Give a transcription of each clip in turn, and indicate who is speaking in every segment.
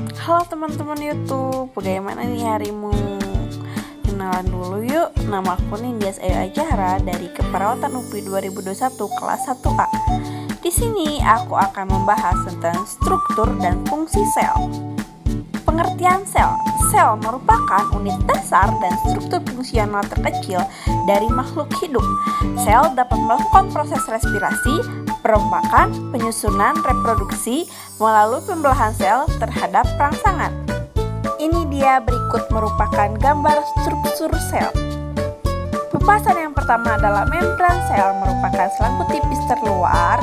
Speaker 1: Halo teman-teman YouTube, bagaimana nih harimu? Kenalan dulu yuk, nama aku Nindya Ayu Acara dari Keperawatan UPI 2021 kelas 1A. Di sini aku akan membahas tentang struktur dan fungsi sel. Pengertian sel. Sel merupakan unit dasar dan struktur fungsional terkecil dari makhluk hidup. Sel dapat melakukan proses respirasi, perombakan, penyusunan, reproduksi melalui pembelahan sel terhadap rangsangan. Ini dia berikut merupakan gambar struktur sel. Pembahasan yang pertama adalah membran sel, merupakan selangkut tipis terluar,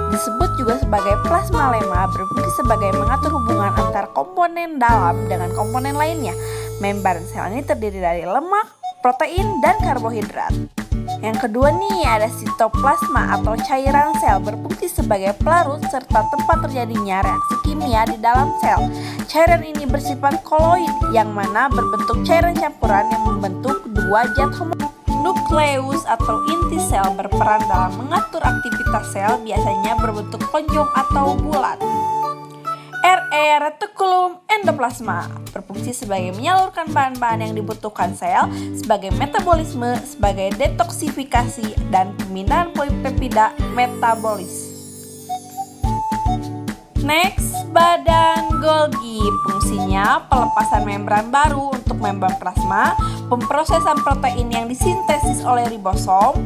Speaker 1: disebut juga sebagai plasmalema, berfungsi sebagai mengatur hubungan antar komponen dalam dengan komponen lainnya. Membran sel ini terdiri dari lemak, protein, dan karbohidrat. Yang kedua nih ada sitoplasma atau cairan sel, berfungsi sebagai pelarut serta tempat terjadinya reaksi kimia di dalam sel. Cairan ini bersifat koloid yang mana berbentuk cairan campuran yang membentuk dua zat homogen. Nukleus atau inti sel berperan dalam mengatur aktivitas sel, biasanya berbentuk lonjong atau bulat. Retikulum endoplasma berfungsi sebagai menyalurkan bahan-bahan yang dibutuhkan sel sebagai metabolisme, sebagai detoksifikasi, dan pemindahan polipeptida metabolis. Next, badan Golgi. Fungsinya pelepasan membran baru untuk membran plasma, pemprosesan protein yang disintesis oleh ribosom,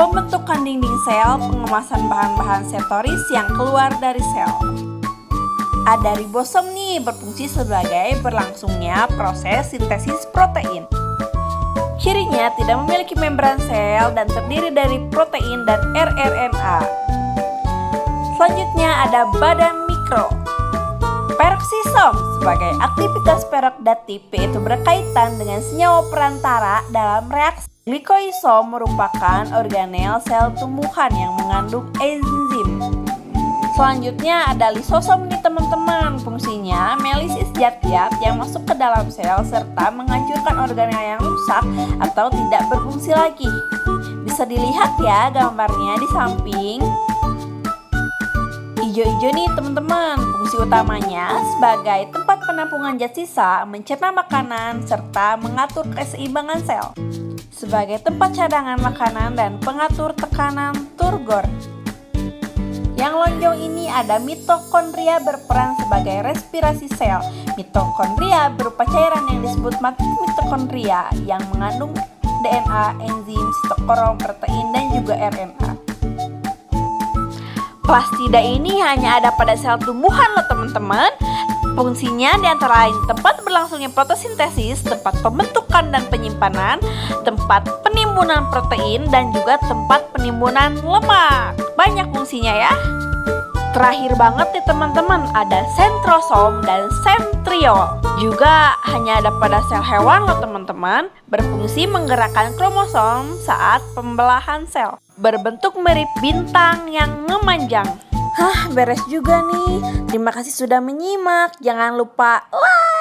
Speaker 1: pembentukan dinding sel, pengemasan bahan-bahan setoris yang keluar dari sel. Ada ribosom nih, berfungsi sebagai berlangsungnya proses sintesis protein. Cirinya tidak memiliki membran sel dan terdiri dari protein dan rRNA. Selanjutnya ada badan mikro. Peroksisom sebagai aktivitas peroksidatif, yaitu berkaitan dengan senyawa perantara dalam reaksi. Glikoisom merupakan organel sel tumbuhan yang mengandung enzim. Selanjutnya ada lisosom nih teman-teman. Fungsinya melisis zat-zat yang masuk ke dalam sel serta menghancurkan organel yang rusak atau tidak berfungsi lagi. Bisa dilihat ya gambarnya di samping. Ijo-ijo nih teman-teman. Fungsi utamanya sebagai tempat penampungan zat sisa, mencerna makanan, serta mengatur keseimbangan sel. Sebagai tempat cadangan makanan dan pengatur tekanan turgor. Yang lonjong ini ada mitokondria, berperan sebagai respirasi sel. Mitokondria berupa cairan yang disebut mitokondria yang mengandung DNA, enzim, sitokrom, protein, dan juga RNA. Plastida ini hanya ada pada sel tumbuhan loh teman-teman. Fungsinya diantara lain tempat berlangsungnya fotosintesis, tempat pembentukan dan penyimpanan, tempat penimbunan protein, dan juga tempat penimbunan lemak. Banyak fungsinya ya. Terakhir banget nih teman-teman, ada sentrosom dan sentriol. Juga hanya ada pada sel hewan loh teman-teman. Berfungsi menggerakkan kromosom saat pembelahan sel. Berbentuk mirip bintang yang memanjang. Beres juga nih. Terima kasih sudah menyimak. Jangan lupa like.